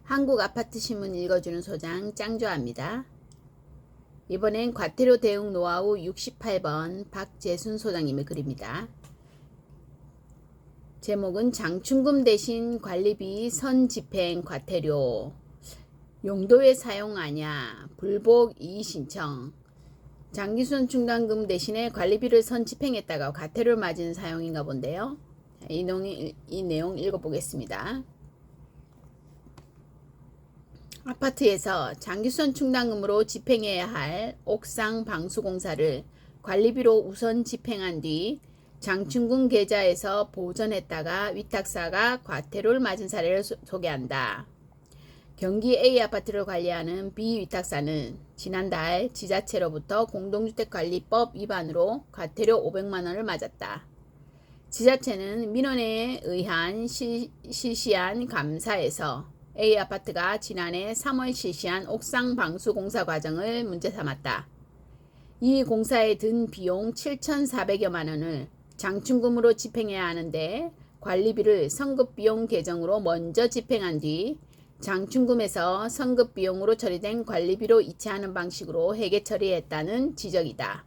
한국아파트신문 읽어주는 소장 짱좋아합니다. 이번엔 과태료 대응 노하우 68번 박재순 소장님의 글입니다. 제목은 장충금 대신 관리비 선집행 과태료 용도에 사용하냐 불복 이의신청 장기수선 충당금 대신에 관리비를 선집행했다가 과태료를 맞은 사용인가 본데요. 이 내용 읽어보겠습니다. 아파트에서 장기수선 충당금으로 집행해야 할 옥상 방수공사를 관리비로 우선 집행한 뒤 장충금 계좌에서 보전했다가 위탁사가 과태료를 맞은 사례를 소개한다. 경기 A아파트를 관리하는 B위탁사는 지난달 지자체로부터 공동주택관리법 위반으로 과태료 500만원을 맞았다. 지자체는 민원에 의한 실시한 감사에서 A아파트가 지난해 3월 실시한 옥상 방수 공사 과정을 문제 삼았다. 이 공사에 든 비용 7,400여만원을 장충금으로 집행해야 하는데 관리비를 선급비용 계정으로 먼저 집행한 뒤 장충금에서 선급비용으로 처리된 관리비로 이체하는 방식으로 회계 처리했다는 지적이다.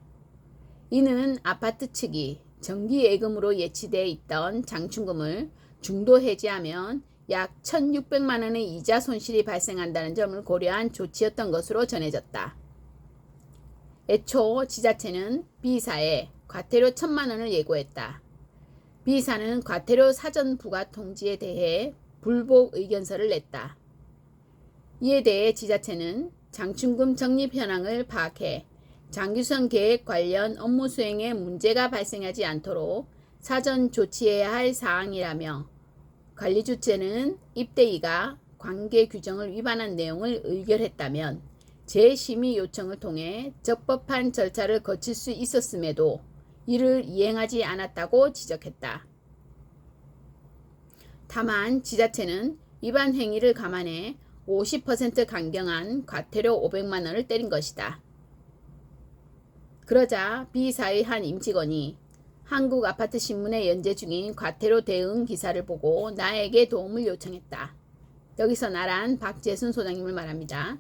이는 아파트 측이 정기예금으로 예치돼 있던 장충금을 중도 해지하면 약 1,600만원의 이자 손실이 발생한다는 점을 고려한 조치였던 것으로 전해졌다. 애초 지자체는 B사에 과태료 1,000만원을 예고했다. B사는 과태료 사전 부과 통지에 대해 불복 의견서를 냈다. 이에 대해 지자체는 장충금 적립 현황을 파악해 장기수선 계획 관련 업무 수행에 문제가 발생하지 않도록 사전 조치해야 할 사항이라며 관리주체는 입대위가 관계 규정을 위반한 내용을 의결했다면 재심의 요청을 통해 적법한 절차를 거칠 수 있었음에도 이를 이행하지 않았다고 지적했다. 다만 지자체는 위반 행위를 감안해 50% 강경한 과태료 500만원을 때린 것이다. 그러자 B사의 한 임직원이 한국아파트신문에 연재 중인 과태료 대응 기사를 보고 나에게 도움을 요청했다. 여기서 나란 박재순 소장님을 말합니다.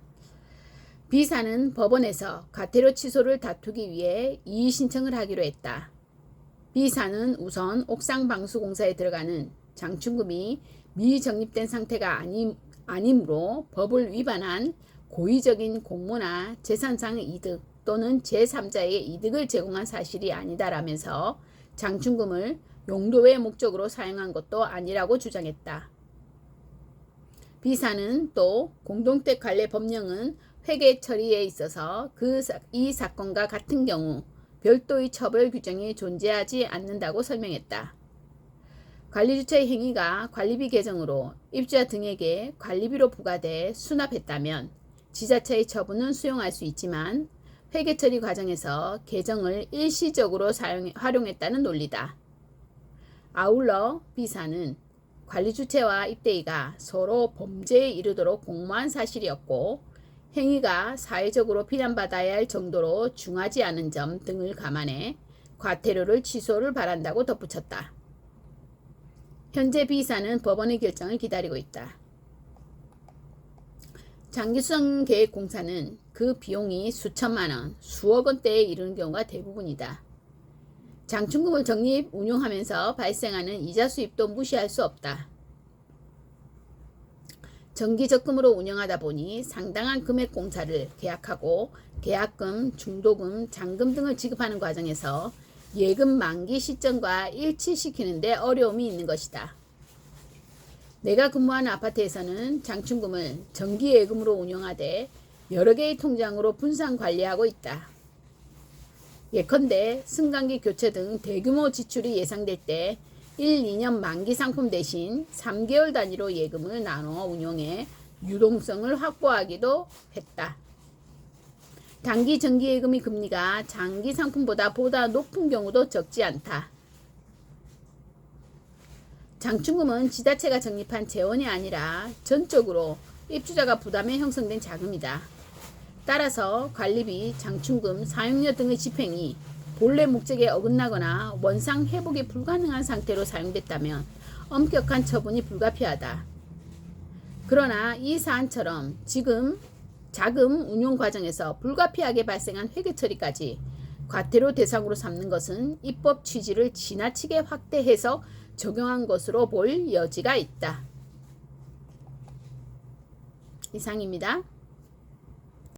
B사는 법원에서 과태료 취소를 다투기 위해 이의 신청을 하기로 했다. B사는 우선 옥상 방수 공사에 들어가는 장충금이 미적립된 상태가 아니므로 법을 위반한 고의적인 공모나 재산상 이득 또는 제3자에게 이득을 제공한 사실이 아니다라면서 장충금을 용도의 목적으로 사용한 것도 아니라고 주장했다. B사는 또 공동주택 관리 법령은 회계 처리에 있어서 이 사건과 같은 경우 별도의 처벌 규정이 존재하지 않는다고 설명했다. 관리주체의 행위가 관리비 계정으로 입주자 등에게 관리비로 부과돼 수납했다면 지자체의 처분은 수용할 수 있지만 회계 처리 과정에서 계정을 일시적으로 활용했다는 논리다. 아울러 B사는 관리주체와 입대위가 서로 범죄에 이르도록 공모한 사실이었고 행위가 사회적으로 비난받아야 할 정도로 중하지 않은 점 등을 감안해 과태료를 취소를 바란다고 덧붙였다. 현재 B사는 법원의 결정을 기다리고 있다. 장기수선 계획 공사는 그 비용이 수천만원, 수억 원대에 이르는 경우가 대부분이다. 장충금을 적립 운용하면서 발생하는 이자 수입도 무시할 수 없다. 정기적금으로 운영하다 보니 상당한 금액 공사를 계약하고 계약금, 중도금, 잔금 등을 지급하는 과정에서 예금 만기 시점과 일치시키는 데 어려움이 있는 것이다. 내가 근무하는 아파트에서는 장충금을 정기예금으로 운영하되 여러 개의 통장으로 분산 관리하고 있다. 예컨대 승강기 교체 등 대규모 지출이 예상될 때 1, 2년 만기 상품 대신 3개월 단위로 예금을 나눠 운용해 유동성을 확보하기도 했다. 단기 정기예금의 금리가 장기 상품보다 높은 경우도 적지 않다. 장충금은 지자체가 적립한 재원이 아니라 전적으로 입주자가 부담해 형성된 자금이다. 따라서 관리비, 장충금, 사용료 등의 집행이 본래 목적에 어긋나거나 원상 회복이 불가능한 상태로 사용됐다면 엄격한 처분이 불가피하다. 그러나 이 사안처럼 지금 자금 운용 과정에서 불가피하게 발생한 회계 처리까지 과태료 대상으로 삼는 것은 입법 취지를 지나치게 확대 해석 적용한 것으로 볼 여지가 있다. 이상입니다.